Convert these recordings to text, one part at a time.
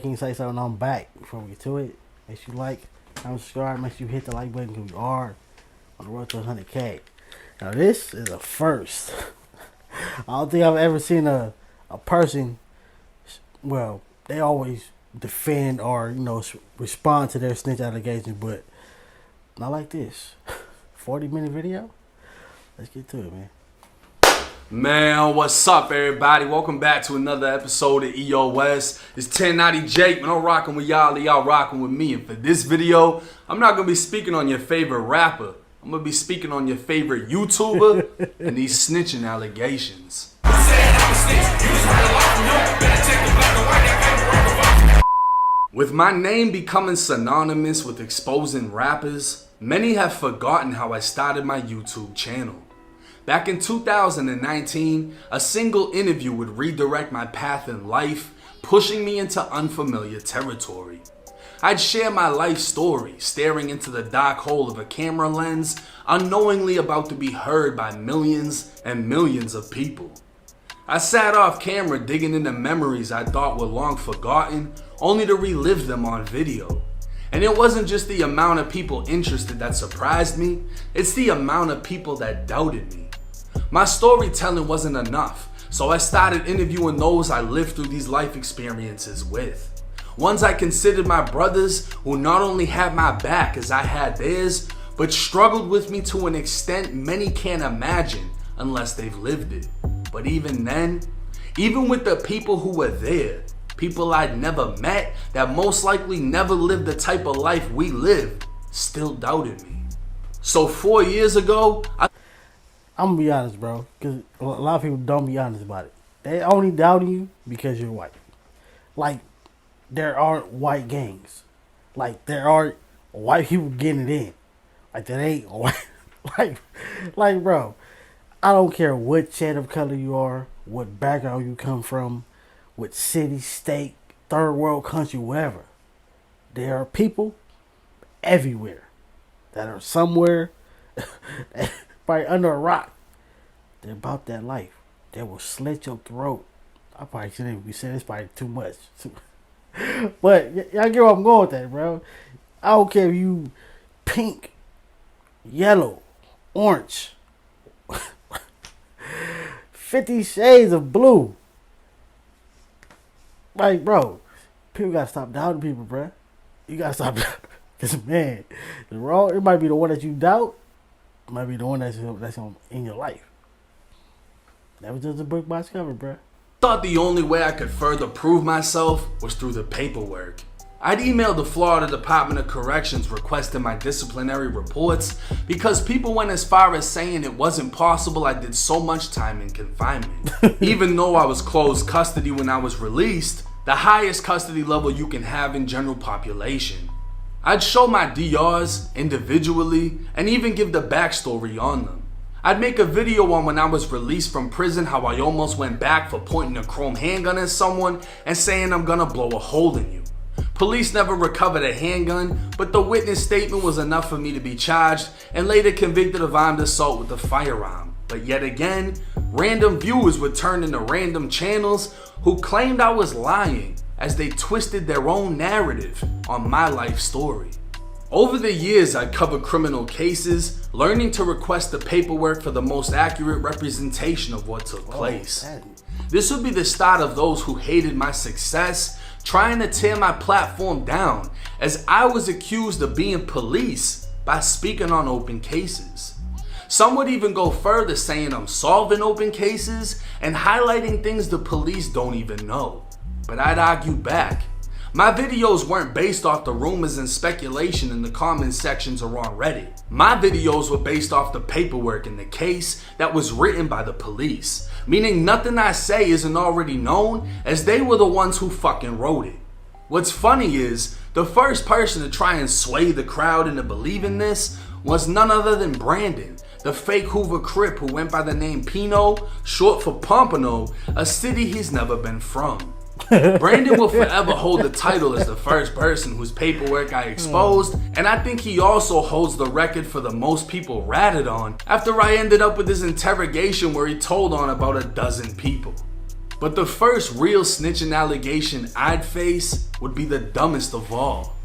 King say something, I'm back. Before we get to it, make sure you like, comment, subscribe, make sure you hit the like button because we are on the road to 100K. Now this is a first. I don't think I've ever seen a person, well, they always defend or, respond to their snitch allegations, but not like this. 40-minute video? Let's get to it, man. Man, what's up, everybody? Welcome back to another episode of EOS. It's 1090 Jake, man. I'm rocking with y'all, y'all rocking with me. And for this video, I'm not going to be speaking on your favorite rapper. I'm going to be speaking on your favorite YouTuber and these snitching allegations. With my name becoming synonymous with exposing rappers, many have forgotten how I started my YouTube channel. Back in 2019, a single interview would redirect my path in life, pushing me into unfamiliar territory. I'd share my life story, staring into the dark hole of a camera lens, unknowingly about to be heard by millions and millions of people. I sat off camera digging into memories I thought were long forgotten, only to relive them on video. And it wasn't just the amount of people interested that surprised me, it's the amount of people that doubted me. My storytelling wasn't enough, so I started interviewing those I lived through these life experiences with. Ones I considered my brothers who not only had my back as I had theirs, but struggled with me to an extent many can't imagine unless they've lived it. But even then, even with the people who were there, people I'd never met that most likely never lived the type of life we lived, still doubted me. So 4 years ago, I'm gonna be honest, bro, because a lot of people don't be honest about it. They only doubt you because you're white. Like, there aren't white gangs. Like, there aren't white people getting it in. Like, that ain't white. like, bro, I don't care what shade of color you are, what background you come from, what city, state, third world country, wherever. There are people everywhere that are somewhere probably under a rock. They're about that life. They will slit your throat. I probably shouldn't even be saying this, probably too much. But y'all get where I'm going with that, bro. I don't care if you pink, yellow, orange, 50 shades of blue. Like, bro, people gotta stop doubting people, bro. You gotta stop doubting. Because, man, it might be the one that you doubt. It might be the one that's in your life. That was just a book by its cover, bro. Thought the only way I could further prove myself was through the paperwork. I'd emailed the Florida Department of Corrections requesting my disciplinary reports because people went as far as saying it wasn't possible I did so much time in confinement. Even though I was closed custody when I was released, the highest custody level you can have in general population. I'd show my DRs individually and even give the backstory on them. I'd make a video on when I was released from prison, how I almost went back for pointing a chrome handgun at someone and saying I'm gonna blow a hole in you. Police never recovered a handgun, but the witness statement was enough for me to be charged and later convicted of armed assault with a firearm. But yet again, random viewers would turn into random channels who claimed I was lying as they twisted their own narrative on my life story. Over the years, I covered criminal cases, learning to request the paperwork for the most accurate representation of what took place. This would be the start of those who hated my success, trying to tear my platform down, as I was accused of being police by speaking on open cases. Some would even go further, saying I'm solving open cases and highlighting things the police don't even know. But I'd argue back. My videos weren't based off the rumors and speculation in the comment sections or on Reddit. My videos were based off the paperwork in the case that was written by the police, meaning nothing I say isn't already known, as they were the ones who fucking wrote it. What's funny is, the first person to try and sway the crowd into believing this was none other than Brandon, the fake Hoover Crip who went by the name Pino, short for Pompano, a city he's never been from. Brandon will forever hold the title as the first person whose paperwork I exposed, and I think he also holds the record for the most people ratted on after I ended up with this interrogation where he told on about a dozen people. But the first real snitching allegation I'd face would be the dumbest of all.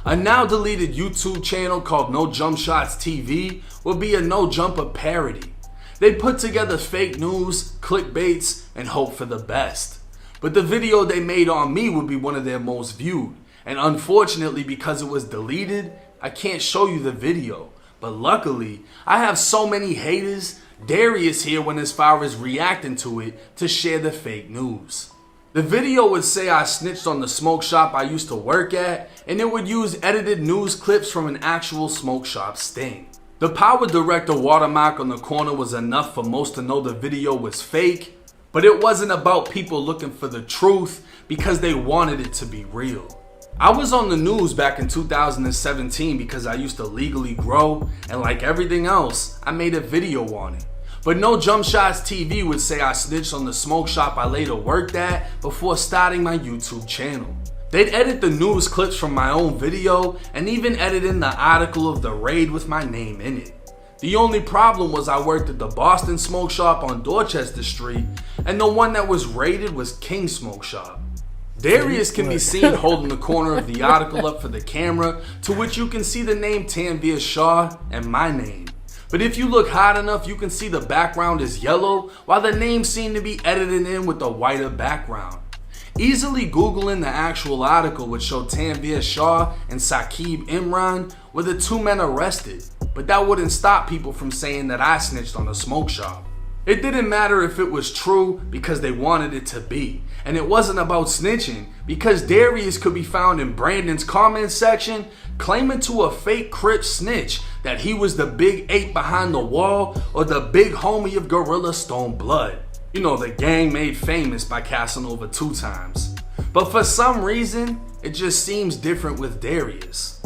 A now deleted YouTube channel called No Jump Shots TV would be a no jumper parody. They put together fake news, clickbaits, and hope for the best. But the video they made on me would be one of their most viewed. And unfortunately, because it was deleted, I can't show you the video. But luckily, I have so many haters. Darius here went as far as reacting to it to share the fake news. The video would say I snitched on the smoke shop I used to work at, and it would use edited news clips from an actual smoke shop sting. The Power Director watermark on the corner was enough for most to know the video was fake, but it wasn't about people looking for the truth because they wanted it to be real. I was on the news back in 2017 because I used to legally grow, and like everything else, I made a video on it. But No Jump Shots TV would say I snitched on the smoke shop I later worked at before starting my YouTube channel. They'd edit the news clips from my own video and even edit in the article of the raid with my name in it. The only problem was I worked at the Boston Smoke Shop on Dorchester Street, and the one that was raided was King Smoke Shop. Darius can be seen holding the corner of the article up for the camera, to which you can see the name Tanvir Shah and my name. But if you look hard enough, you can see the background is yellow, while the names seem to be edited in with a whiter background. Easily Googling the actual article would show Tanvir Shah and Saqib Imran were the two men arrested, but that wouldn't stop people from saying that I snitched on the smoke shop. It didn't matter if it was true because they wanted it to be. And it wasn't about snitching because Darius could be found in Brandon's comment section claiming to a fake Crip snitch that he was the big ape behind the wall or the big homie of Gorilla Stone Blood. You know, the gang made famous by Casanova 2 times. But for some reason, it just seems different with Darius.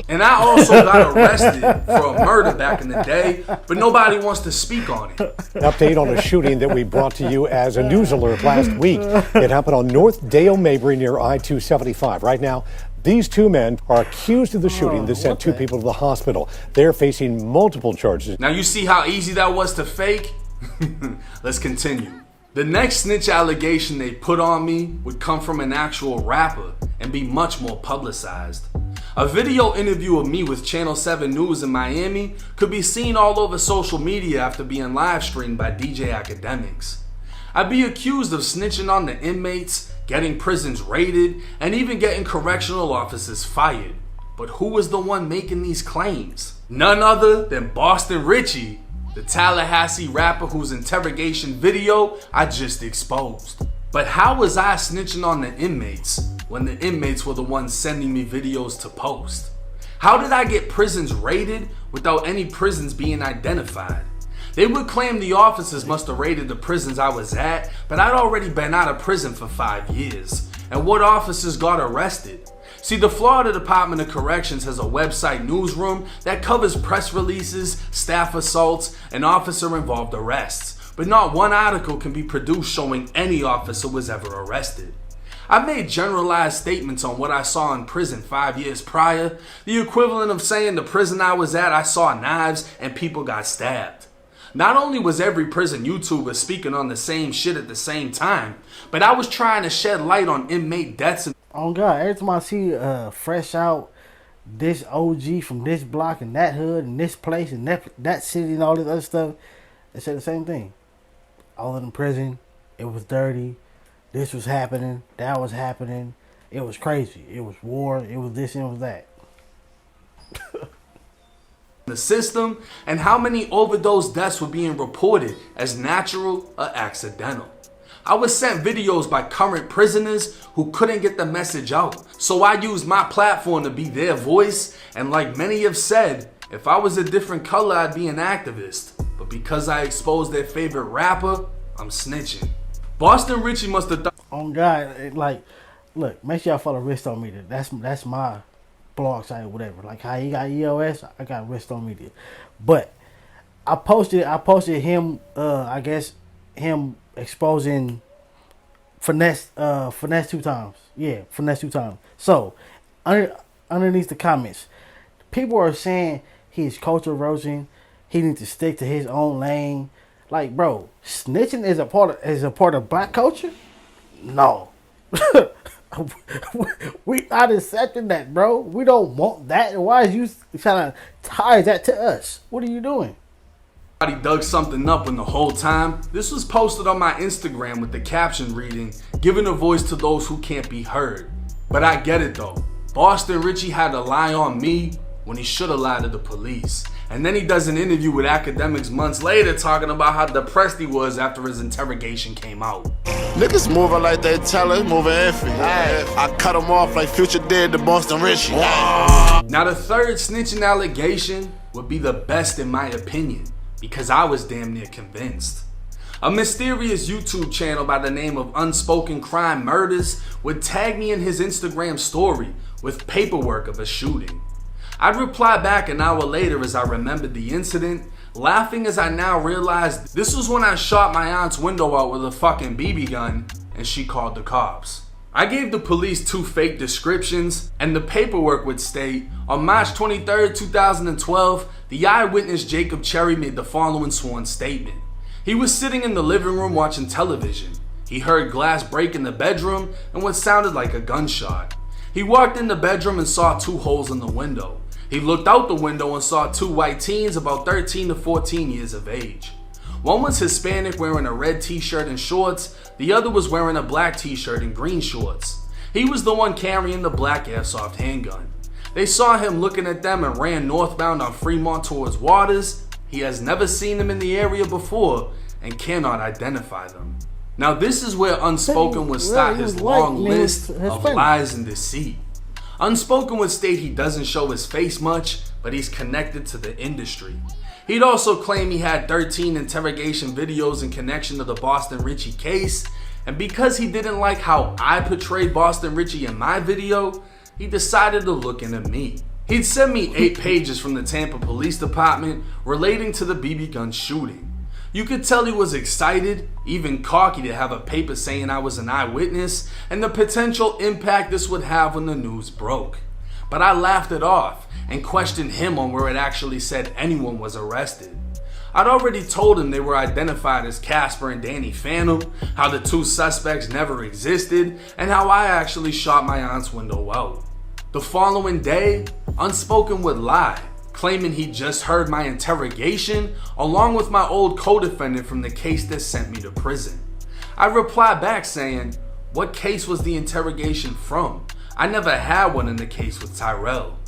And I also got arrested for a murder back in the day, but nobody wants to speak on it. An update on a shooting that we brought to you as a news alert last week. It happened on North Dale Mabry near I-275. Right now, these two men are accused of the shooting that sent 2 people to the hospital. They're facing multiple charges. Now you see how easy that was to fake? Let's continue. The next snitch allegation they put on me would come from an actual rapper and be much more publicized. A video interview of me with Channel 7 News in Miami could be seen all over social media after being live streamed by DJ Academics. I'd be accused of snitching on the inmates, getting prisons raided, and even getting correctional officers fired. But who was the one making these claims? None other than Boston Richie, the Tallahassee rapper whose interrogation video I just exposed. But how was I snitching on the inmates when the inmates were the ones sending me videos to post? How did I get prisons raided without any prisons being identified? They would claim the officers must have raided the prisons I was at, but I'd already been out of prison for 5 years. And what officers got arrested? See, the Florida Department of Corrections has a website newsroom that covers press releases, staff assaults, and officer-involved arrests. But not one article can be produced showing any officer was ever arrested. I made generalized statements on what I saw in prison 5 years prior, the equivalent of saying the prison I was at I saw knives and people got stabbed. Not only was every prison YouTuber speaking on the same shit at the same time, but I was trying to shed light on inmate deaths. Oh God, every time I see fresh out this OG from this block and that hood and this place and that city and all this other stuff, they say the same thing. All in prison, it was dirty, this was happening, that was happening, it was crazy, it was war, it was this and it was that. The system, and how many overdose deaths were being reported as natural or accidental. I was sent videos by current prisoners who couldn't get the message out, so I used my platform to be their voice, and like many have said, if I was a different color I'd be an activist, but because I exposed their favorite rapper, I'm snitching. Boston Richie must have thought. Oh God, look, make sure y'all follow Wrist on Media. That's my blog site or whatever. Like how he got EOS, I got Wrist on Media. But I posted him, I guess him exposing finesse 2 times. Yeah, finesse 2 times. So underneath the comments, people are saying he's culture erosion. He needs to stick to his own lane. Like, bro, snitching is a part of black culture? No. We not accepting that, bro. We don't want that. Why is you trying to tie that to us? What are you doing? Somebody dug something up when the whole time this was posted on my Instagram with the caption reading, "Giving a voice to those who can't be heard." But I get it though. Boston Richie had to lie on me when he should have lied to the police. And then he does an interview with academics months later talking about how depressed he was after his interrogation came out. Niggas moving like they tell us, moving iffy. I cut them off like Future did to Boston Richie. Now the third snitching allegation would be the best in my opinion, because I was damn near convinced. A mysterious YouTube channel by the name of Unspoken Crime Murders would tag me in his Instagram story with paperwork of a shooting. I'd reply back an hour later as I remembered the incident, laughing as I now realized this was when I shot my aunt's window out with a fucking BB gun and she called the cops. I gave the police 2 fake descriptions, and the paperwork would state, on March 23rd, 2012, the eyewitness Jacob Cherry made the following sworn statement. He was sitting in the living room watching television. He heard glass break in the bedroom and what sounded like a gunshot. He walked in the bedroom and saw 2 holes in the window. He looked out the window and saw 2 white teens about 13 to 14 years of age. One was Hispanic wearing a red t-shirt and shorts, the other was wearing a black t-shirt and green shorts. He was the one carrying the black airsoft handgun. They saw him looking at them and ran northbound on Fremont towards Waters. He has never seen them in the area before and cannot identify them. Now this is where Unspoken would start his long list of lies and deceit. Unspoken would state he doesn't show his face much, but he's connected to the industry. He'd also claim he had 13 interrogation videos in connection to the Boston Richie case, and because he didn't like how I portrayed Boston Richie in my video, he decided to look into me. He'd send me 8 pages from the Tampa Police Department relating to the BB gun shooting. You could tell he was excited, even cocky to have a paper saying I was an eyewitness and the potential impact this would have when the news broke. But I laughed it off and questioned him on where it actually said anyone was arrested. I'd already told him they were identified as Casper and Danny Phantom, how the 2 suspects never existed, and how I actually shot my aunt's window out. The following day, Unspoken would lie, claiming he just heard my interrogation along with my old co-defendant from the case that sent me to prison. I replied back saying, what case was the interrogation from? I never had one in the case with Tyrell.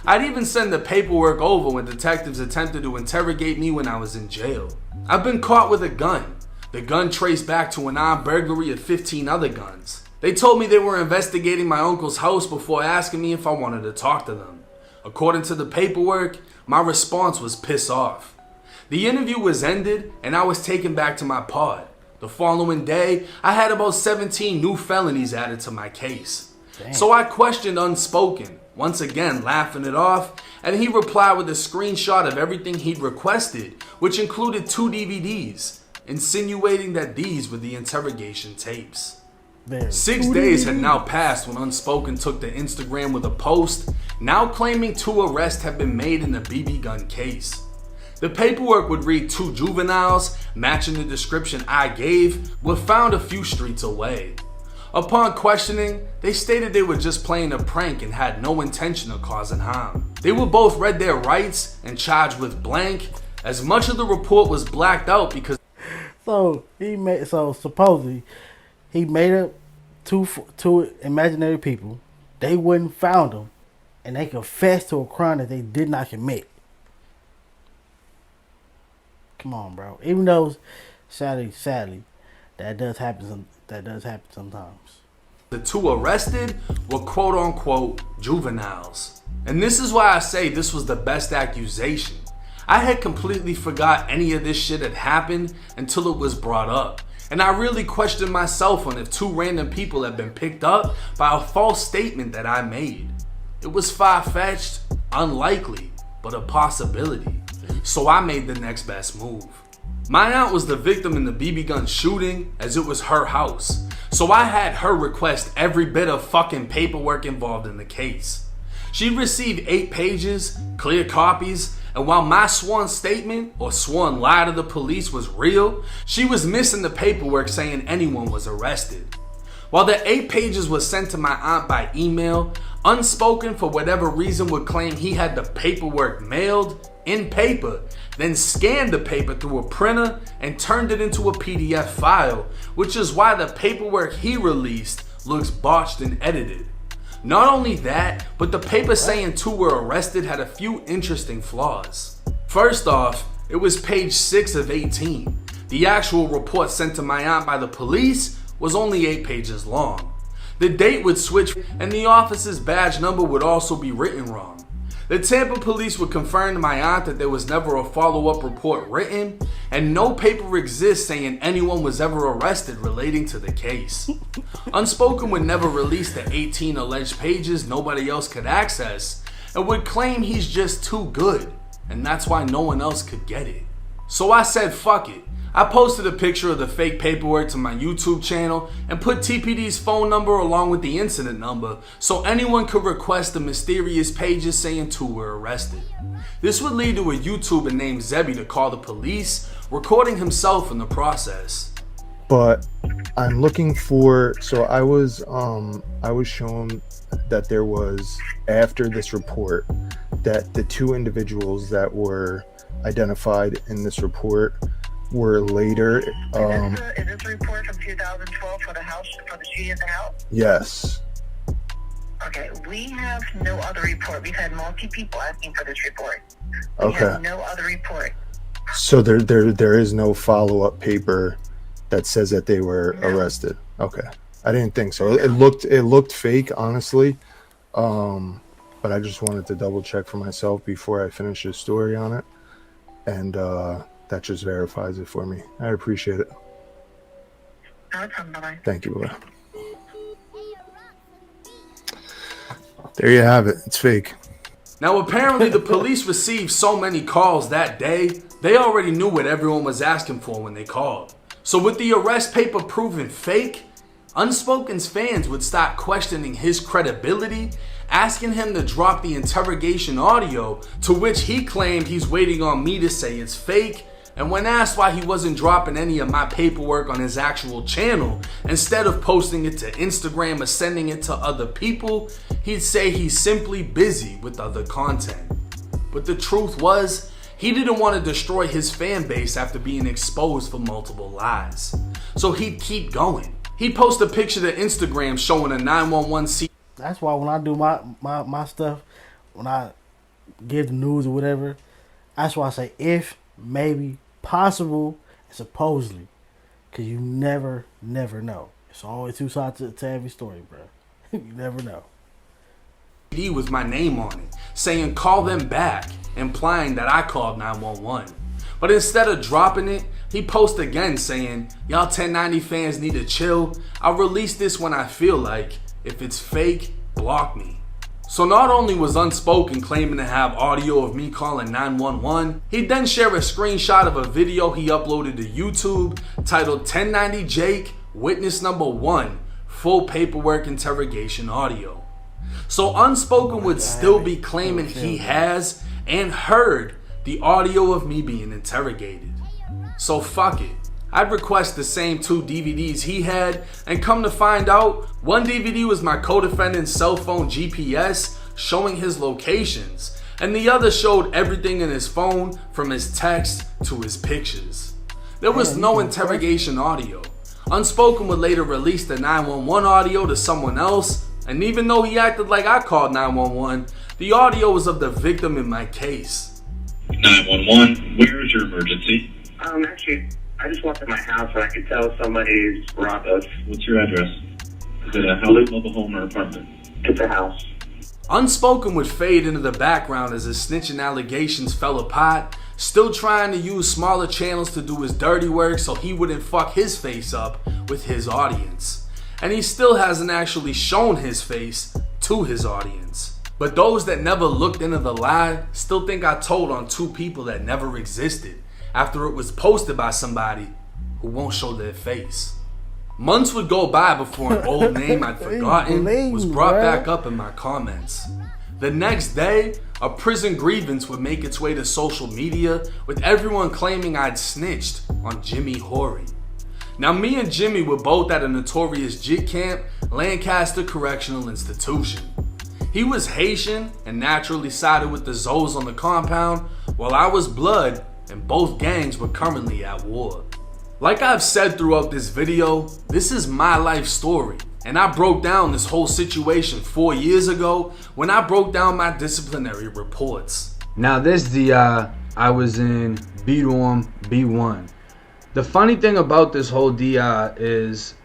I'd even send the paperwork over when detectives attempted to interrogate me when I was in jail. I've been caught with a gun. The gun traced back to an armed burglary of 15 other guns. They told me they were investigating my uncle's house before asking me if I wanted to talk to them. According to the paperwork, my response was piss off. The interview was ended and I was taken back to my pod. The following day, I had about 17 new felonies added to my case. Damn. So I questioned Unspoken, once again laughing it off, and he replied with a screenshot of everything he'd requested, which included 2 DVDs, insinuating that these were the interrogation tapes. 6 days had now passed when Unspoken took to Instagram with a post, now claiming 2 arrests had been made in the BB gun case. The paperwork would read 2 juveniles, matching the description I gave, were found a few streets away. Upon questioning, they stated they were just playing a prank and had no intention of causing harm. They were both read their rights and charged with blank, as much of the report was blacked out because... So supposedly, he made up two imaginary people. They wouldn't found them, and they confessed to a crime that they did not commit. Come on, bro. Even though, sadly, that does happen sometimes. The 2 arrested were quote-unquote juveniles. And this is why I say this was the best accusation. I had completely forgot any of this shit had happened until it was brought up. And I really questioned myself on if 2 random people had been picked up by a false statement that I made. It was far-fetched, unlikely, but a possibility. So I made the next best move. My aunt was the victim in the BB gun shooting, as it was her house. So I had her request every bit of fucking paperwork involved in the case. She'd received 8 pages, clear copies, and while my sworn statement or sworn lie to the police was real, she was missing the paperwork saying anyone was arrested. While the 8 pages was sent to my aunt by email, Unspoken for whatever reason would claim he had the paperwork mailed in paper, then scanned the paper through a printer and turned it into a PDF file, which is why the paperwork he released looks botched and edited. Not only that, but the paper saying 2 were arrested had a few interesting flaws. First off, it was page 6 of 18. The actual report sent to my aunt by the police was only 8 pages long. The date would switch and the officer's badge number would also be written wrong. The Tampa police would confirm to my aunt that there was never a follow-up report written and no paper exists saying anyone was ever arrested relating to the case. Unspoken would never release the 18 alleged pages nobody else could access and would claim he's just too good and that's why no one else could get it. So I said fuck it. I posted a picture of the fake paperwork to my YouTube channel and put TPD's phone number along with the incident number so anyone could request the mysterious pages saying 2 were arrested. This would lead to a YouTuber named Zebby to call the police, recording himself in the process. But I'm looking for, so I was shown that there was, after this report, that the 2 individuals that were identified in this report were later. Is this a report from 2012 for the house, for the shooting at the house? Yes. Okay, we have no other report. We've had multiple people asking for this report. We Okay. have no other report. So there is no follow-up paper that says that they were arrested. Okay. I didn't think so. It looked fake, honestly. But I just wanted to double check for myself before I finish the story on it. And that just verifies it for me. I appreciate it. No problem, bye-bye. Thank you. Bye. There you have it. It's fake. Now apparently the police received so many calls that day, they already knew what everyone was asking for when they called. So with the arrest paper proven fake, Unspoken's fans would start questioning his credibility, asking him to drop the interrogation audio, to which he claimed he's waiting on me to say it's fake. And when asked why he wasn't dropping any of my paperwork on his actual channel, instead of posting it to Instagram or sending it to other people, he'd say he's simply busy with other content. But the truth was, he didn't want to destroy his fan base after being exposed for multiple lies. So he'd keep going. He'd post a picture to Instagram showing a 911 seat. That's why when I do my stuff, when I give the news or whatever, that's why I say if, maybe, possible, and supposedly. Because you never know. It's always 2 sides to every story, bro. You never know. With my name on it, saying call them back, implying that I called 911. But instead of dropping it, he posted again saying, y'all 1090 fans need to chill. I'll release this when I feel like. If it's fake, block me. So not only was Unspoken claiming to have audio of me calling 911, he'd then share a screenshot of a video he uploaded to YouTube titled 1090 Jake, Witness Number 1, Full Paperwork Interrogation Audio. So Unspoken would still be claiming he has and heard the audio of me being interrogated. So fuck it. I'd request the same 2 DVDs he had, and come to find out, one DVD was my co-defendant's cell phone GPS showing his locations, and the other showed everything in his phone from his text to his pictures. There was no interrogation audio. Unspoken would later release the 911 audio to someone else, and even though he acted like I called 911, the audio was of the victim in my case. 911, where is your emergency? Actually, I just walked in my house and I could tell somebody's robbed us. What's your address? Is it a house, mobile home, or apartment? It's a house. Unspoken would fade into the background as his snitching allegations fell apart, still trying to use smaller channels to do his dirty work so he wouldn't fuck his face up with his audience. And he still hasn't actually shown his face to his audience. But those that never looked into the lie still think I told on 2 people that never existed, after it was posted by somebody who won't show their face. Months would go by before an old name I'd forgotten was brought back up in my comments. The next day, a prison grievance would make its way to social media with everyone claiming I'd snitched on Jimmy Horry. Now, me and Jimmy were both at a notorious JIT camp, Lancaster Correctional Institution. He was Haitian and naturally sided with the Zoes on the compound, while I was Blood and both gangs were currently at war. Like I've said throughout this video, this is my life story, and I broke down this whole situation 4 years ago when I broke down my disciplinary reports. Now this DI, I was in B-Dorm B1. The funny thing about this whole DI is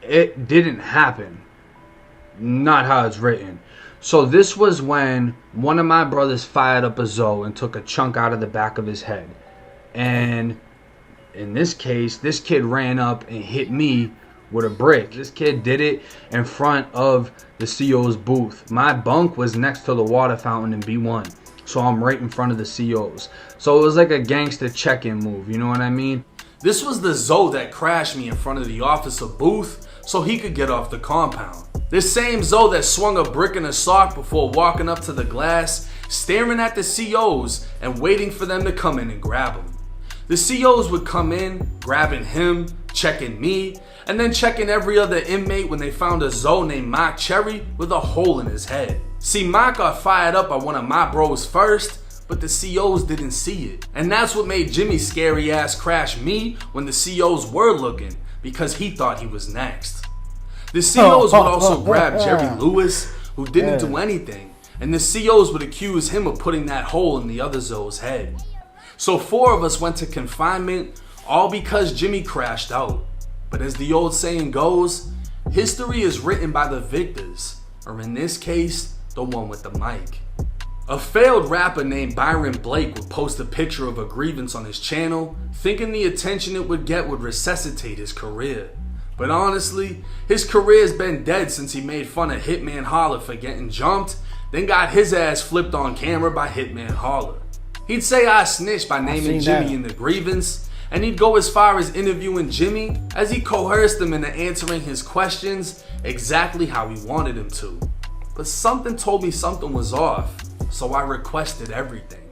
it didn't happen. Not how it's written. So this was when one of my brothers fired up a Zoe and took a chunk out of the back of his head. And in this case, this kid ran up and hit me with a brick. This kid did it in front of the CO's booth. My bunk was next to the water fountain in B1. So I'm right in front of the CO's. So it was like a gangster check-in move, you know what I mean? This was the Zoe that crashed me in front of the officer booth so he could get off the compound. This same Zoe that swung a brick in a sock before walking up to the glass, staring at the COs and waiting for them to come in and grab him. The COs would come in, grabbing him, checking me, and then checking every other inmate when they found a Zoe named Mark Cherry with a hole in his head. See, Mark got fired up by one of my bros first, but the COs didn't see it. And that's what made Jimmy scary ass crash me when the COs were looking, because he thought he was next. The COs would also grab Jerry Lewis, who didn't do anything, and the COs would accuse him of putting that hole in the other Zoe's head. So 4 of us went to confinement, all because Jimmy crashed out. But as the old saying goes, history is written by the victors, or in this case, the one with the mic. A failed rapper named Byron Blake would post a picture of a grievance on his channel, thinking the attention it would get would resuscitate his career. But honestly, his career's been dead since he made fun of Hitman Holler for getting jumped, then got his ass flipped on camera by Hitman Holler. He'd say I snitched by naming Jimmy in the grievance, and he'd go as far as interviewing Jimmy as he coerced him into answering his questions exactly how he wanted him to. But something told me something was off, so I requested everything.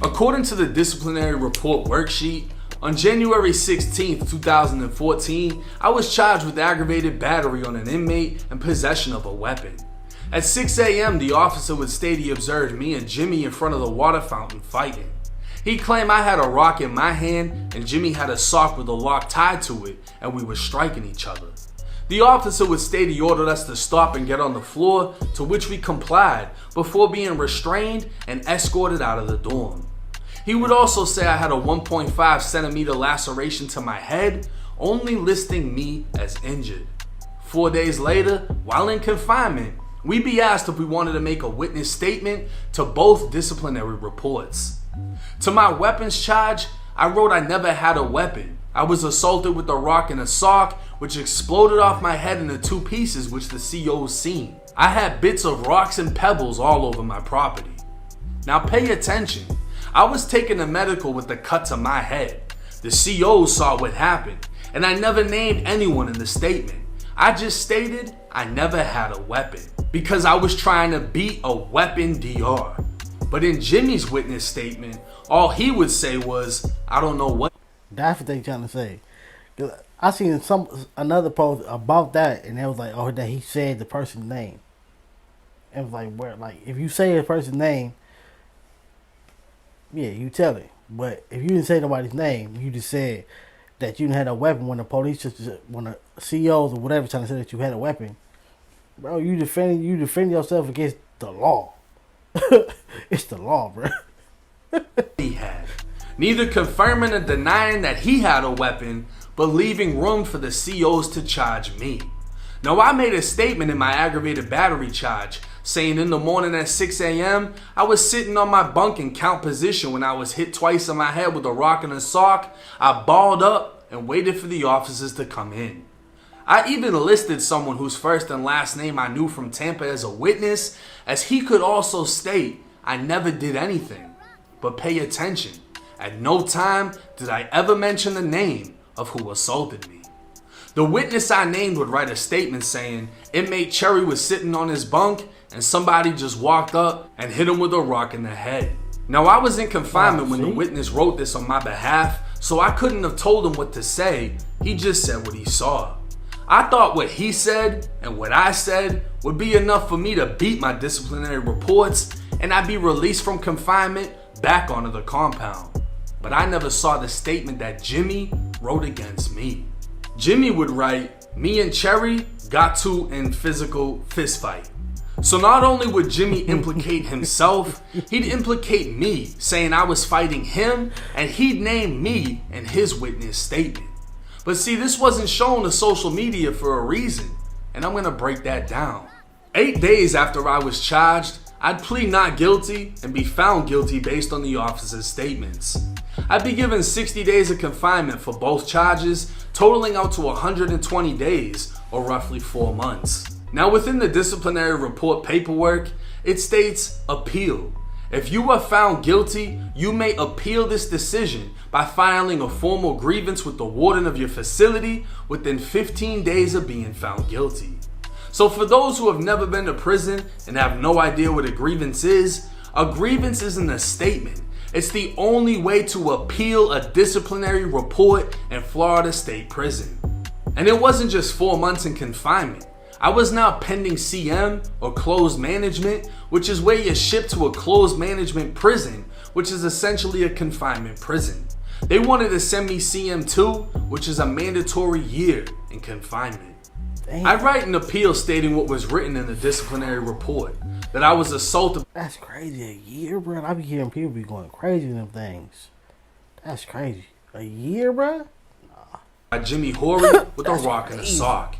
According to the disciplinary report worksheet, on January 16, 2014, I was charged with aggravated battery on an inmate and possession of a weapon. At 6 a.m., the officer would state he observed me and Jimmy in front of the water fountain fighting. He claimed I had a rock in my hand and Jimmy had a sock with a lock tied to it, and we were striking each other. The officer would state he ordered us to stop and get on the floor, to which we complied before being restrained and escorted out of the dorm. He would also say I had a 1.5 centimeter laceration to my head, only listing me as injured. 4 days later, while in confinement, we'd be asked if we wanted to make a witness statement to both disciplinary reports. To my weapons charge, I wrote I never had a weapon. I was assaulted with a rock and a sock, which exploded off my head into 2 pieces, which the COs seen. I had bits of rocks and pebbles all over my property. Now pay attention. I was taken to medical with a cut to my head. The COs saw what happened, and I never named anyone in the statement. I just stated I never had a weapon, because I was trying to beat a weapon DR. But in Jimmy's witness statement, all he would say was, I don't know what. That's what they trying to say. 'Cause I seen another post about that, and it was like, oh, that he said the person's name. It was like, where, like, if you say a person's name, yeah, you tell it. But if you didn't say nobody's name, you just said that you had a weapon when the police, when the CEOs or whatever trying to say that you had a weapon, bro, you defend yourself against the law. It's the law, bro. He had. Neither confirming or denying that he had a weapon, but leaving room for the COs to charge me. Now, I made a statement in my aggravated battery charge, saying in the morning at 6 a.m., I was sitting on my bunk in count position when I was hit twice on my head with a rock and a sock. I balled up and waited for the officers to come in. I even listed someone whose first and last name I knew from Tampa as a witness, as he could also state I never did anything. But pay attention, at no time did I ever mention the name of who assaulted me. The witness I named would write a statement saying inmate Cherry was sitting on his bunk, and somebody just walked up and hit him with a rock in the head. Now, I was in confinement when the witness wrote this on my behalf, so I couldn't have told him what to say. He just said what he saw. I thought what he said and what I said would be enough for me to beat my disciplinary reports and I'd be released from confinement back onto the compound. But I never saw the statement that Jimmy wrote against me. Jimmy would write, "Me and Cherry got to in physical fistfight." So not only would Jimmy implicate himself, he'd implicate me, saying I was fighting him, and he'd name me in his witness statement. But see, this wasn't shown to social media for a reason, and I'm gonna break that down. 8 days after I was charged, I'd plead not guilty and be found guilty based on the officer's statements. I'd be given 60 days of confinement for both charges, totaling out to 120 days, or roughly 4 months. Now, within the disciplinary report paperwork, it states appeal. If you are found guilty, you may appeal this decision by filing a formal grievance with the warden of your facility within 15 days of being found guilty. So for those who have never been to prison and have no idea what a grievance isn't a statement. It's the only way to appeal a disciplinary report in Florida State Prison. And it wasn't just 4 months in confinement. I was now pending CM, or closed management, which is where you're shipped to a closed management prison, which is essentially a confinement prison. They wanted to send me CM2, which is a mandatory year in confinement. Damn. I write an appeal stating what was written in the disciplinary report, that I was assaulted. That's crazy. A year, bro. I be hearing people be going crazy in them things. That's crazy. A year, bro? By Jimmy Horry with a rock and a sock.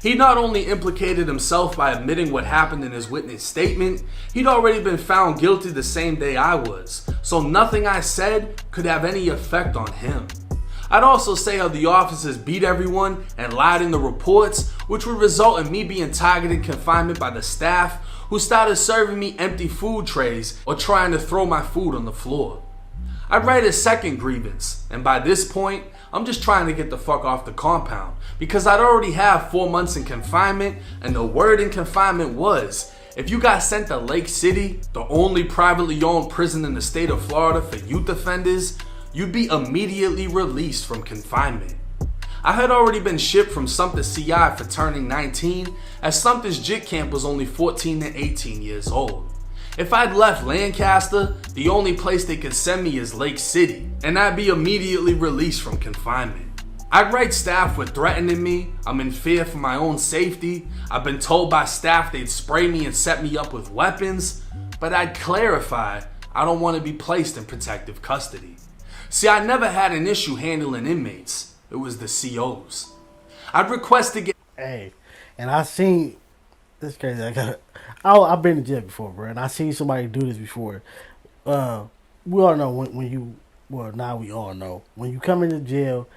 He not only implicated himself by admitting what happened in his witness statement, he'd already been found guilty the same day I was, so nothing I said could have any effect on him. I'd also say how the officers beat everyone and lied in the reports, which would result in me being targeted in confinement by the staff, who started serving me empty food trays or trying to throw my food on the floor. I'd write a second grievance, and by this point, I'm just trying to get the fuck off the compound, because I'd already have 4 months in confinement, and the word in confinement was, if you got sent to Lake City, the only privately owned prison in the state of Florida for youth offenders, you'd be immediately released from confinement. I had already been shipped from Sumter CI for turning 19, as Sumter's JIT camp was only 14 to 18 years old. If I'd left Lancaster, the only place they could send me is Lake City, and I'd be immediately released from confinement. I'd write staff with threatening me, I'm in fear for my own safety, I've been told by staff they'd spray me and set me up with weapons, but I'd clarify I don't want to be placed in protective custody. See, I never had an issue handling inmates, it was the COs. I'd request to get... Hey, and I seen... This crazy. I've been to jail before, bro, and I seen somebody do this before. We all know when you, well, now we all know when you come into jail,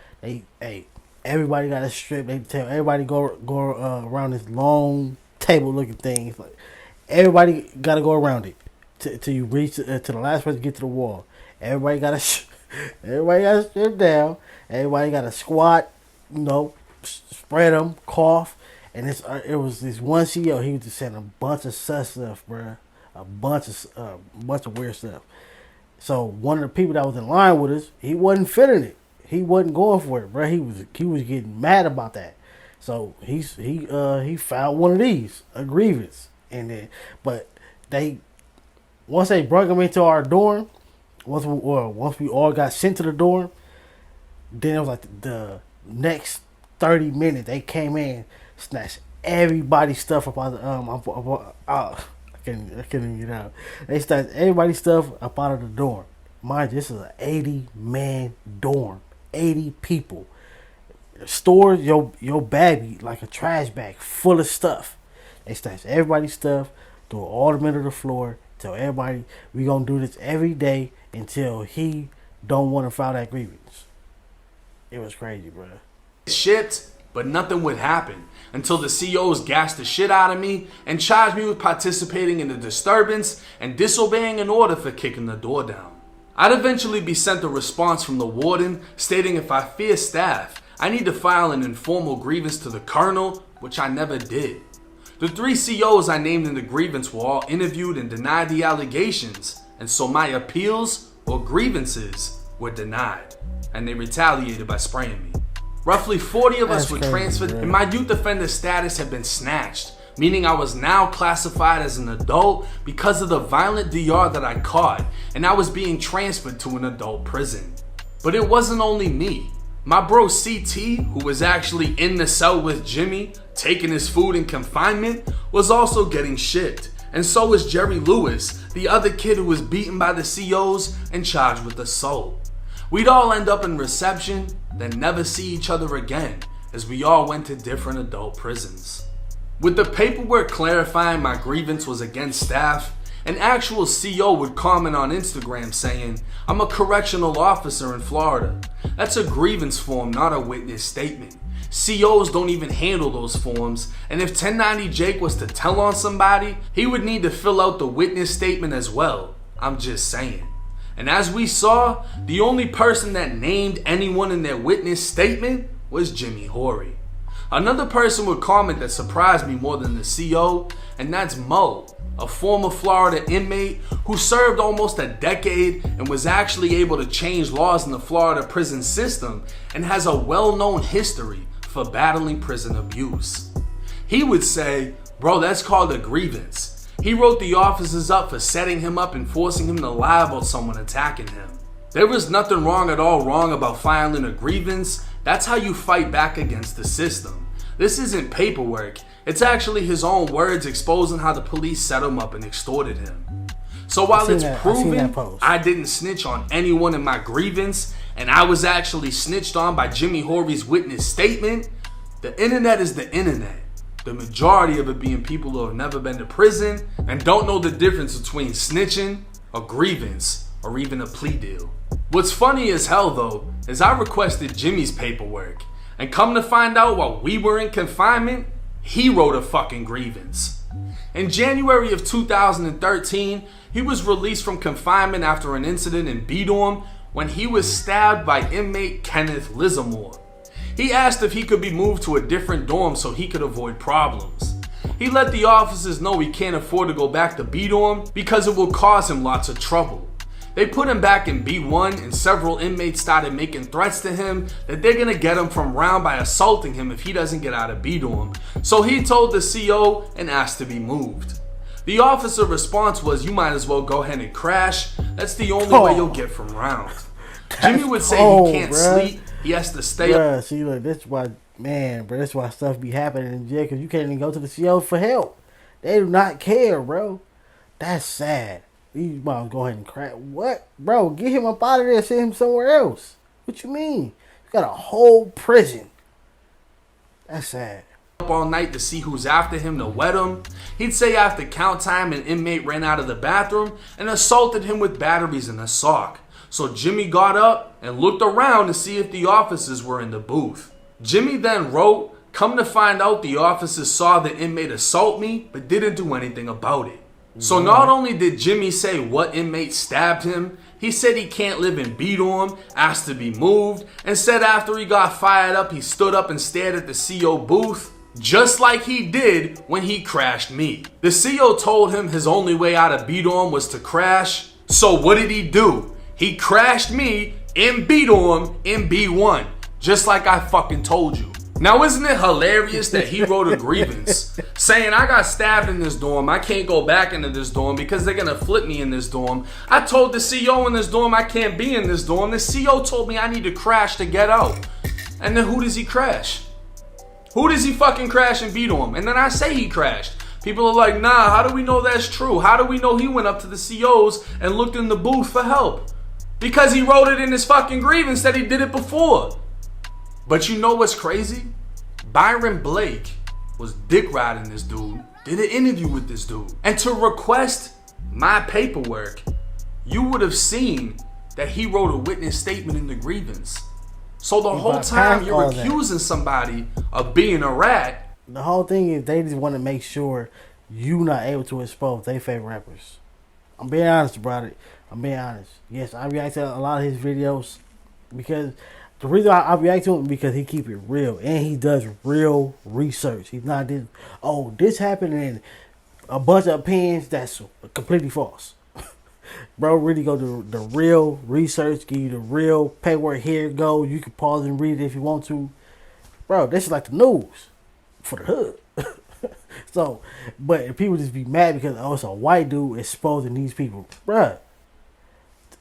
everybody got a strip. They tell everybody go around this long table looking thing. It's like everybody got to go around it till you reach to the last person to get to the wall. Everybody got to strip down. Everybody got to squat. Spread them, cough. And it was this one CEO. He was just saying a bunch of sus stuff, bro. A bunch of weird stuff. So one of the people that was in line with us, he wasn't feeling it. He wasn't going for it, bro. He was getting mad about that. So he filed one of these, a grievance, and then once they brought him into our dorm, once we all got sent to the dorm, then it was like the next 30 minutes they came in. Snatch everybody's stuff up out of I can't even get out. They snatched everybody's stuff up out of the dorm. Mind you, this is an 80-man dorm. 80 people. Stored your baggie like a trash bag full of stuff. They snatched everybody's stuff, threw it all the middle of the floor, tell everybody we gonna do this every day until he don't want to file that grievance. It was crazy, bro. Shipped, but nothing would happen until the COs gassed the shit out of me and charged me with participating in a disturbance and disobeying an order for kicking the door down. I'd eventually be sent a response from the warden stating if I fear staff, I need to file an informal grievance to the colonel, which I never did. The 3 COs I named in the grievance were all interviewed and denied the allegations, and so my appeals or grievances were denied, and they retaliated by spraying me. Roughly 40 of us were transferred, and my youth offender status had been snatched, meaning I was now classified as an adult because of the violent DR that I caught, and I was being transferred to an adult prison. But it wasn't only me. My bro CT, who was actually in the cell with Jimmy, taking his food in confinement, was also getting shipped. And so was Jerry Lewis, the other kid who was beaten by the COs and charged with assault. We'd all end up in reception, then never see each other again, as we all went to different adult prisons. With the paperwork clarifying my grievance was against staff, an actual CO would comment on Instagram saying, "I'm a correctional officer in Florida." That's a grievance form, not a witness statement. COs don't even handle those forms, and if 1090 Jake was to tell on somebody, he would need to fill out the witness statement as well. I'm just saying. And as we saw, the only person that named anyone in their witness statement was Jimmy Horry. Another person would comment that surprised me more than the CO, and that's Mo, a former Florida inmate who served almost a decade and was actually able to change laws in the Florida prison system and has a well-known history for battling prison abuse. He would say, "Bro, that's called a grievance. He wrote the officers up for setting him up and forcing him to lie about someone attacking him. There was nothing wrong at all wrong about filing a grievance. That's how you fight back against the system. This isn't paperwork. It's actually his own words exposing how the police set him up and extorted him." So while it's proven I didn't snitch on anyone in my grievance, and I was actually snitched on by Jimmy Horry's witness statement, the internet is the internet. The majority of it being people who have never been to prison and don't know the difference between snitching, a grievance, or even a plea deal. What's funny as hell though, is I requested Jimmy's paperwork, and come to find out while we were in confinement, he wrote a fucking grievance. In January of 2013, he was released from confinement after an incident in B-Dorm when he was stabbed by inmate Kenneth Lizamore. He asked if he could be moved to a different dorm so he could avoid problems. He let the officers know he can't afford to go back to B-Dorm because it will cause him lots of trouble. They put him back in B1, and several inmates started making threats to him that they're gonna get him from round by assaulting him if he doesn't get out of B-Dorm. So he told the CO and asked to be moved. The officer response was, "You might as well go ahead and crash. That's the only way you'll get from round." Jimmy would say he can't sleep. He has to stay up. See, look, that's why, man, bro, that's why stuff be happening in jail, because you can't even go to the CO for help. They do not care, bro. That's sad. You might go ahead and crack. What? Bro, get him up out of there, send him somewhere else. What you mean? You got a whole prison. That's sad. Up all night to see who's after him to wet him. He'd say after count time an inmate ran out of the bathroom and assaulted him with batteries in a sock. So Jimmy got up and looked around to see if the officers were in the booth. Jimmy then wrote, "Come to find out the officers saw the inmate assault me but didn't do anything about it." So not only did Jimmy say what inmate stabbed him, he said he can't live in B-Dorm, asked to be moved, and said after he got fired up, he stood up and stared at the CO booth, just like he did when he crashed me. The CO told him his only way out of B-Dorm was to crash. So what did he do? He crashed me in B-Dorm in B1, just like I fucking told you. Now, isn't it hilarious that he wrote a grievance saying I got stabbed in this dorm, I can't go back into this dorm because they're gonna flip me in this dorm. I told the CO in this dorm I can't be in this dorm. The CO told me I need to crash to get out. And then who does he crash? Who does he fucking crash in B-Dorm? And then I say he crashed. People are like, nah, how do we know that's true? How do we know he went up to the COs and looked in the booth for help? Because he wrote it in his fucking grievance that he did it before. But you know what's crazy? Byron Blake was dick riding this dude, did an interview with this dude. And to request my paperwork, you would have seen that he wrote a witness statement in the grievance. So the whole time you're accusing somebody of being a rat. The whole thing is they just want to make sure you not able to expose their favorite rappers. I'm being honest about it. I'm being honest. Yes, I react to a lot of his videos because The reason I react to him because he keep it real and he does real research. He's not this. Oh, this happened and a bunch of opinions that's completely false. Bro, really go to the real research, give you the real paperwork. Here it goes. You can pause and read it if you want to. Bro, this is like the news for the hood. So, but if people just be mad because it's a white dude exposing these people, bruh.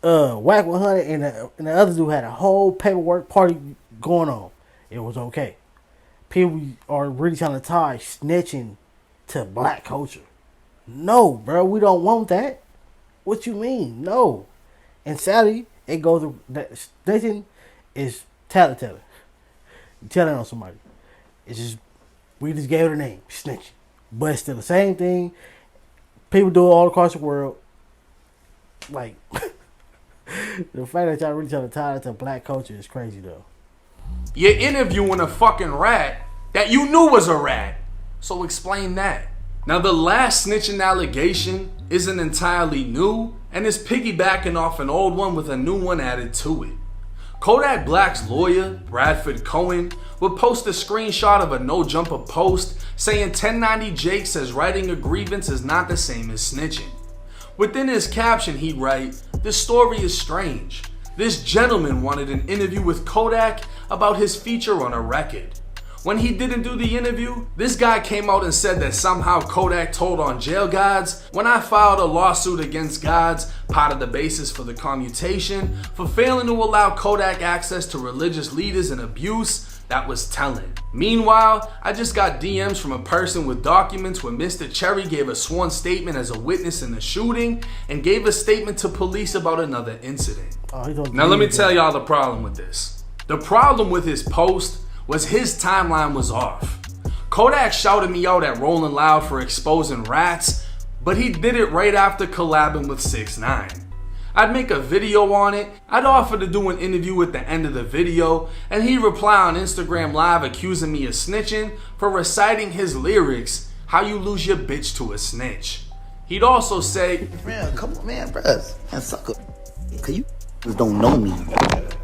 Whack 100 and the other dude had a whole paperwork party going on. It was okay. People are really trying to tie snitching to black culture. No, bro, we don't want that. What you mean? No. And sadly, it goes to that snitching is telling. You telling on somebody. It's just we just gave it a name, snitching. But it's still the same thing. People do it all across the world. Like the fact that y'all really trying to tie it to black culture is crazy though. You're interviewing a fucking rat that you knew was a rat. So explain that. Now the last snitching allegation isn't entirely new and is piggybacking off an old one with a new one added to it. Kodak Black's lawyer, Bradford Cohen, would post a screenshot of a no-jumper post saying 1090 Jake says writing a grievance is not the same as snitching. Within his caption he'd write, "This story is strange. This gentleman wanted an interview with Kodak about his feature on a record. When he didn't do the interview, this guy came out and said that somehow Kodak told on jail guards. When I filed a lawsuit against guards, part of the basis for the commutation, for failing to allow Kodak access to religious leaders and abuse, that was telling. Meanwhile, I just got DMs from a person with documents where Mr. Cherry gave a sworn statement as a witness in the shooting and gave a statement to police about another incident." Now let me tell y'all the problem with this. The problem with his post was his timeline was off. Kodak shouted me out at Rolling Loud for exposing rats, but he did it right after collabing with 6ix9ine. I'd make a video on it, I'd offer to do an interview at the end of the video, and he'd reply on Instagram Live accusing me of snitching for reciting his lyrics, "How you lose your bitch to a snitch." He'd also say, "Man, come on, man, bruh, man, sucker, cause you don't know me.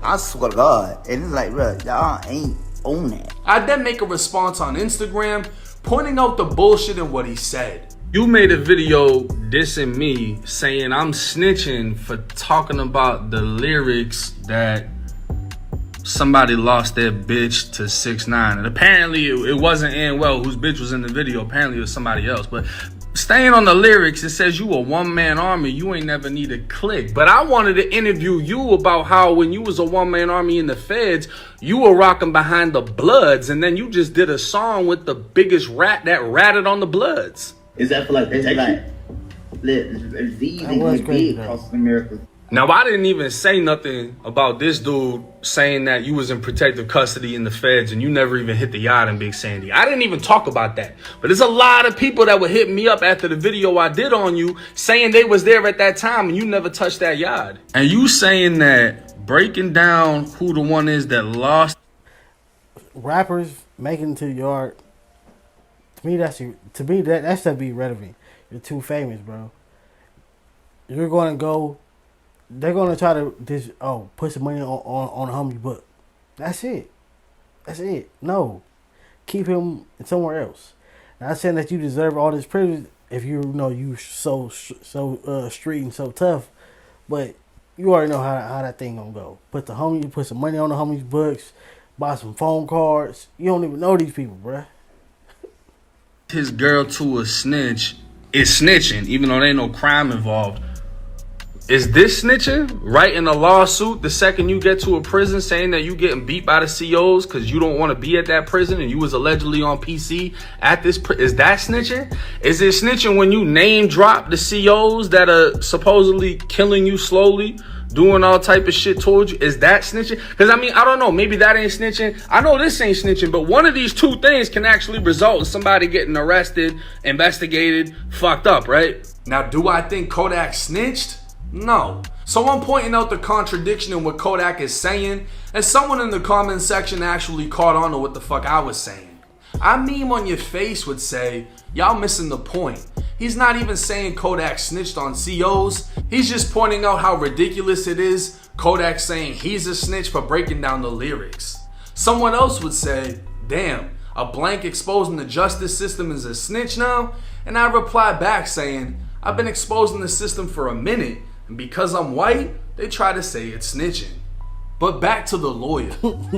I swear to God." And it's like, bruh, y'all ain't on that. I'd then make a response on Instagram pointing out the bullshit in what he said. "You made a video dissing me saying I'm snitching for talking about the lyrics that somebody lost their bitch to 6ix9ine. And apparently it wasn't Anwell whose bitch was in the video. Apparently it was somebody else. But staying on the lyrics, it says you a one-man army. You ain't never need a click. But I wanted to interview you about how when you was a one-man army in the feds, you were rocking behind the Bloods. And then you just did a song with the biggest rat that ratted on the Bloods." Is that for like protection? These and big across America. Now, I didn't even say nothing about this dude saying that you was in protective custody in the feds and you never even hit the yacht in Big Sandy. I didn't even talk about that. But there's a lot of people that would hit me up after the video I did on you saying they was there at that time and you never touched that yacht. And you saying that breaking down who the one is that lost. Rappers making it to the yard. To me, that's to be irrelevant. You're too famous, bro. You're gonna go. They're gonna try to put some money on a homie book. That's it. No, keep him somewhere else. Not saying that you deserve all this privilege if you so street and so tough, but you already know how that thing gonna go. Put some money on the homie's books, buy some phone cards. You don't even know these people, bruh. His girl to a snitch is snitching, even though there ain't no crime involved. Is this snitching? Writing a lawsuit the second you get to a prison saying that you getting beat by the COs because you don't want to be at that prison and you was allegedly on PC at this is that snitching? Is it snitching when you name drop the COs that are supposedly killing you slowly, doing all type of shit towards you? Is that snitching? Because I mean, I don't know, maybe that ain't snitching. I know this ain't snitching, but one of these two things can actually result in somebody getting arrested, investigated, fucked up, right? Now, do I think Kodak snitched? No. So I'm pointing out the contradiction in what Kodak is saying, and someone in the comment section actually caught on to what the fuck I was saying. I meme on your face would say, y'all missing the point. He's not even saying Kodak snitched on COs. He's just pointing out how ridiculous it is Kodak saying he's a snitch for breaking down the lyrics. Someone else would say, damn, a blank exposing the justice system is a snitch now? And I reply back saying, I've been exposing the system for a minute, and because I'm white, they try to say it's snitching. But back to the lawyer.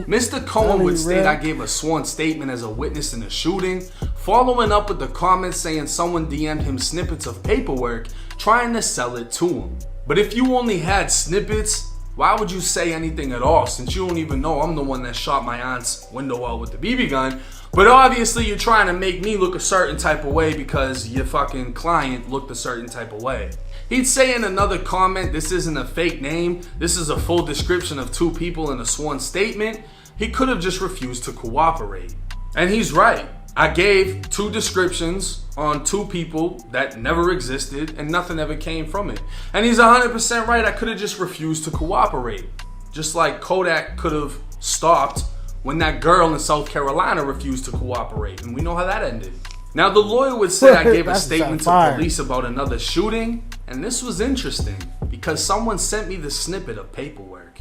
Mr. Cohen would state I gave a sworn statement as a witness in the shooting, following up with the comments saying someone DM'd him snippets of paperwork trying to sell it to him. But if you only had snippets, why would you say anything at all, since you don't even know I'm the one that shot my aunt's window out with the BB gun? But obviously you're trying to make me look a certain type of way because your fucking client looked a certain type of way. He'd say in another comment, this isn't a fake name, this is a full description of two people in a sworn statement. He could have just refused to cooperate. And he's right. I gave two descriptions on two people that never existed and nothing ever came from it. And he's 100% right, I could have just refused to cooperate. Just like Kodak could have stopped when that girl in South Carolina refused to cooperate. And we know how that ended. Now the lawyer would say I gave a statement to police about another shooting, and this was interesting because someone sent me the snippet of paperwork.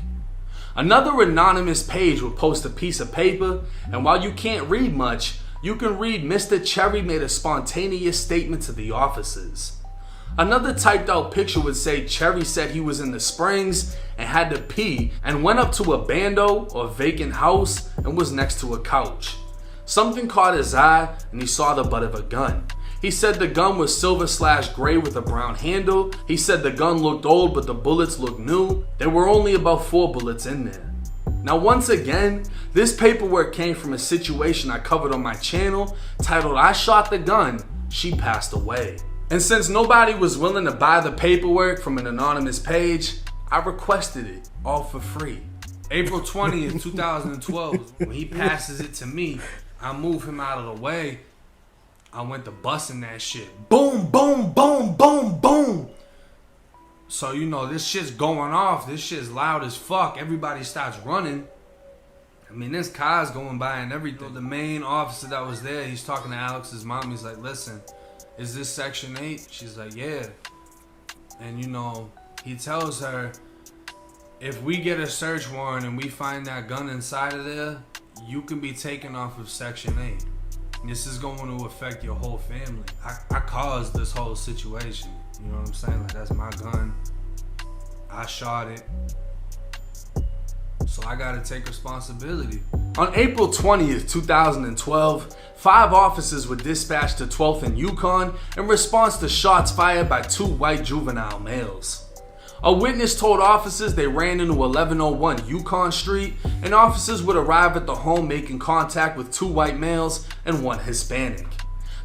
Another anonymous page would post a piece of paper, and while you can't read much, you can read Mr. Cherry made a spontaneous statement to the officers. Another typed out picture would say Cherry said he was in the Springs and had to pee and went up to a bando or vacant house and was next to a couch. Something caught his eye and he saw the butt of a gun. He said the gun was silver/gray with a brown handle. He said the gun looked old but the bullets looked new. There were only about 4 bullets in there. Now once again, this paperwork came from a situation I covered on my channel titled I Shot the Gun, She Passed Away. And since nobody was willing to buy the paperwork from an anonymous page, I requested it all for free. April 20th, 2012, when he passes it to me, I move him out of the way. I went to busting that shit. Boom, boom, boom, boom, boom. So, you know, this shit's going off. This shit's loud as fuck. Everybody starts running. I mean, there's cars going by and everything. The main officer that was there, he's talking to Alex's mom. He's like, listen, is this Section 8? She's like, yeah. And, you know, he tells her, if we get a search warrant and we find that gun inside of there, you can be taken off of Section 8. This is going to affect your whole family. I caused this whole situation. You know what I'm saying? Like, that's my gun. I shot it. So I gotta take responsibility. On April 20th, 2012, 5 officers were dispatched to 12th and Yukon in response to shots fired by 2 white juvenile males. A witness told officers they ran into 1101 Yukon Street, and officers would arrive at the home making contact with 2 white males and 1 Hispanic.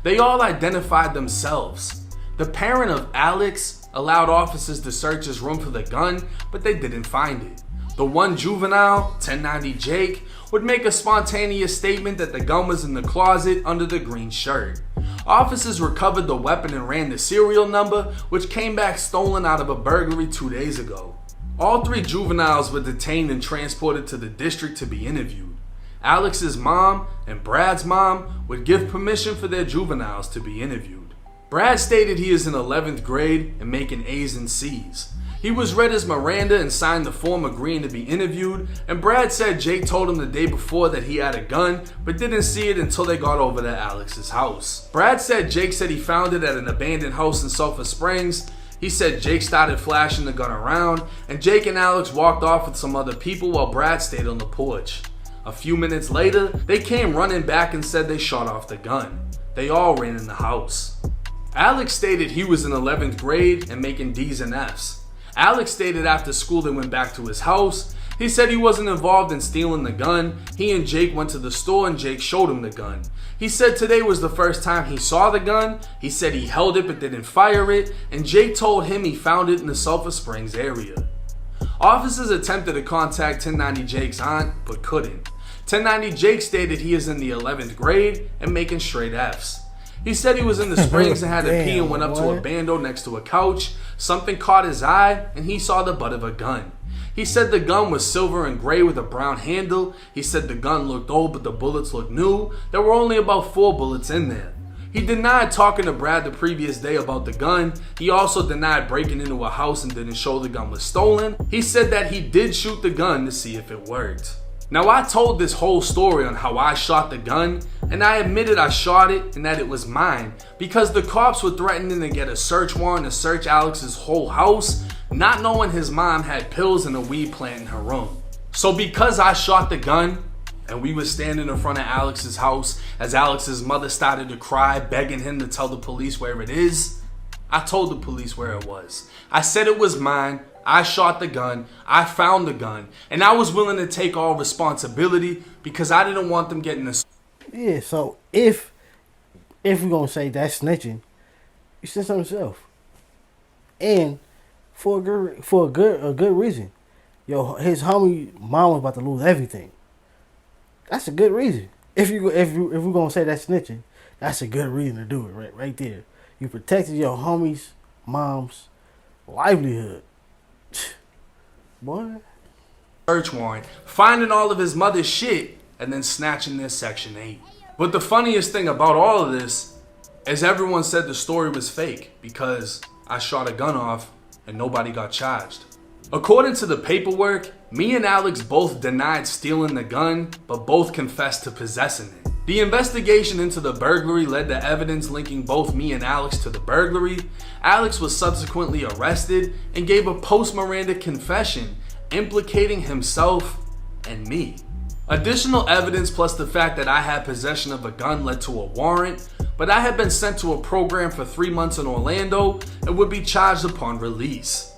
They all identified themselves. The parent of Alex allowed officers to search his room for the gun, but they didn't find it. The one juvenile, 1090 Jake, would make a spontaneous statement that the gun was in the closet under the green shirt. Officers recovered the weapon and ran the serial number, which came back stolen out of a burglary 2 days ago. All 3 juveniles were detained and transported to the district to be interviewed. Alex's mom and Brad's mom would give permission for their juveniles to be interviewed. Brad stated he is in 11th grade and making A's and C's. He was read his Miranda and signed the form agreeing to be interviewed, and Brad said Jake told him the day before that he had a gun, but didn't see it until they got over to Alex's house. Brad said Jake said he found it at an abandoned house in Sulphur Springs. He said Jake started flashing the gun around, and Jake and Alex walked off with some other people while Brad stayed on the porch. A few minutes later, they came running back and said they shot off the gun. They all ran in the house. Alex stated he was in 11th grade and making D's and F's. Alex stated after school they went back to his house. He said he wasn't involved in stealing the gun. He and Jake went to the store and Jake showed him the gun. He said today was the first time he saw the gun. He said he held it but didn't fire it, and Jake told him he found it in the Sulphur Springs area. Officers attempted to contact 1090 Jake's aunt but couldn't. 1090 Jake stated he is in the 11th grade and making straight F's. He said he was in the Springs and had to pee and went up to a bando next to a couch. Something caught his eye and he saw the butt of a gun. He said the gun was silver and gray with a brown handle. He said the gun looked old but the bullets looked new. There were only about 4 bullets in there. He denied talking to Brad the previous day about the gun. He also denied breaking into a house and didn't show the gun was stolen. He said that he did shoot the gun to see if it worked. Now, I told this whole story on how I shot the gun, and I admitted I shot it and that it was mine because the cops were threatening to get a search warrant to search Alex's whole house, not knowing his mom had pills and a weed plant in her room. So because I shot the gun, and we were standing in front of Alex's house as Alex's mother started to cry, begging him to tell the police where it is, I told the police where it was. I said it was mine. I shot the gun. I found the gun. And I was willing to take all responsibility because I didn't want them getting this. Yeah, so if we're gonna say that's snitching, you snitched on yourself. And for a good reason. His homie mom was about to lose everything. That's a good reason. If we're gonna say that's snitching, that's a good reason to do it right there. You protected your homie's mom's livelihood. Boy. Search warrant, finding all of his mother's shit, and then snatching their Section 8. But the funniest thing about all of this is everyone said the story was fake because I shot a gun off and nobody got charged. According to the paperwork, me and Alex both denied stealing the gun, but both confessed to possessing it. The investigation into the burglary led to evidence linking both me and Alex to the burglary. Alex was subsequently arrested and gave a post-Miranda confession implicating himself and me. Additional evidence plus the fact that I had possession of a gun led to a warrant, but I had been sent to a program for 3 months in Orlando and would be charged upon release.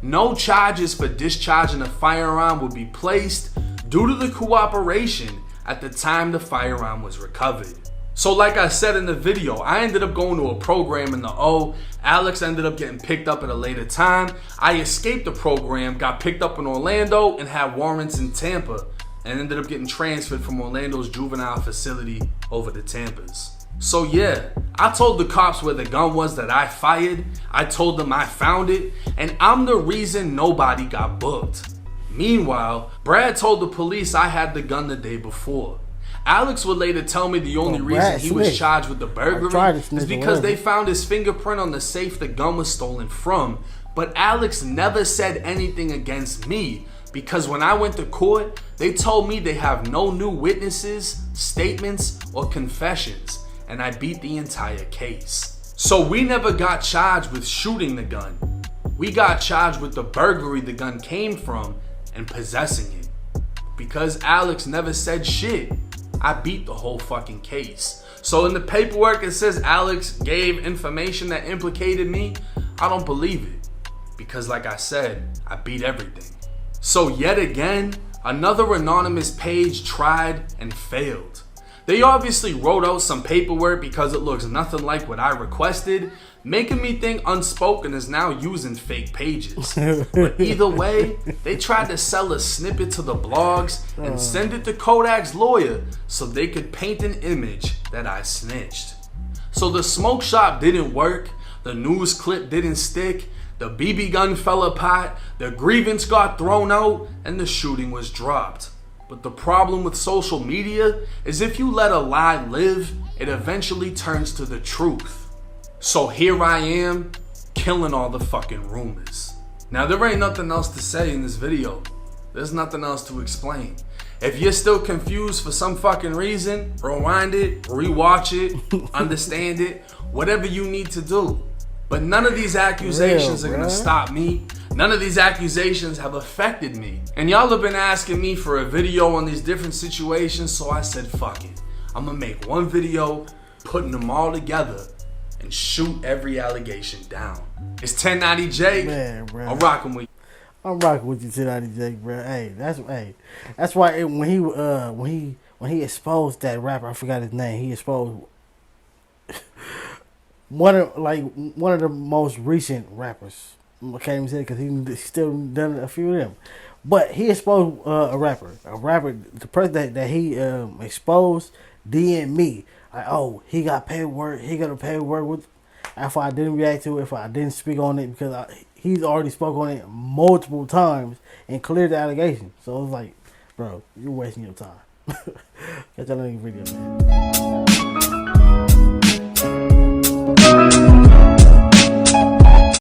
No charges for discharging a firearm would be placed due to the cooperation at the time the firearm was recovered. So like I said in the video, I ended up going to a program in the O. Alex ended up getting picked up at a later time. I escaped the program, got picked up in Orlando, and had warrants in Tampa, and ended up getting transferred from Orlando's juvenile facility over to Tampa's. So yeah, I told the cops where the gun was that I fired, I told them I found it, and I'm the reason nobody got booked. Meanwhile, Brad told the police I had the gun the day before. Alex would later tell me the only reason he was charged with the burglary is because they found his fingerprint on the safe the gun was stolen from, but Alex never said anything against me because when I went to court, they told me they have no new witnesses, statements, or confessions. And I beat the entire case. So we never got charged with shooting the gun. We got charged with the burglary the gun came from and possessing it. Because Alex never said shit, I beat the whole fucking case. So in the paperwork it says Alex gave information that implicated me. I don't believe it. Because like I said, I beat everything. So yet again, another anonymous page tried and failed. They obviously wrote out some paperwork because it looks nothing like what I requested, making me think Unspoken is now using fake pages. But either way, they tried to sell a snippet to the blogs and send it to Kodak's lawyer so they could paint an image that I snitched. So the smoke shop didn't work, the news clip didn't stick, the BB gun fell apart, the grievance got thrown out, and the shooting was dropped. But the problem with social media is if you let a lie live, it eventually turns to the truth. So here I am, killing all the fucking rumors. Now there ain't nothing else to say in this video. There's nothing else to explain. If you're still confused for some fucking reason, rewind it, rewatch it, understand it, whatever you need to do. But none of these accusations are gonna stop me. None of these accusations have affected me. And y'all have been asking me for a video on these different situations, so I said, fuck it. I'm gonna make one video, putting them all together, and shoot every allegation down. It's 1090 Jake. Man, bro. I'm rocking with you. I'm rocking with you, 1090 Jake, bro. That's why when he exposed that rapper, I forgot his name. He exposed one of the most recent rappers. I can't even say it because he still done a few of them. But he exposed a rapper. The person that he exposed DM'd me. Like, oh, he got paperwork. He got a paperwork with. If I didn't react to it, if I didn't speak on it, because he's already spoke on it multiple times and cleared the allegation. So it's like, bro, you're wasting your time. Catch y'all in the video, man.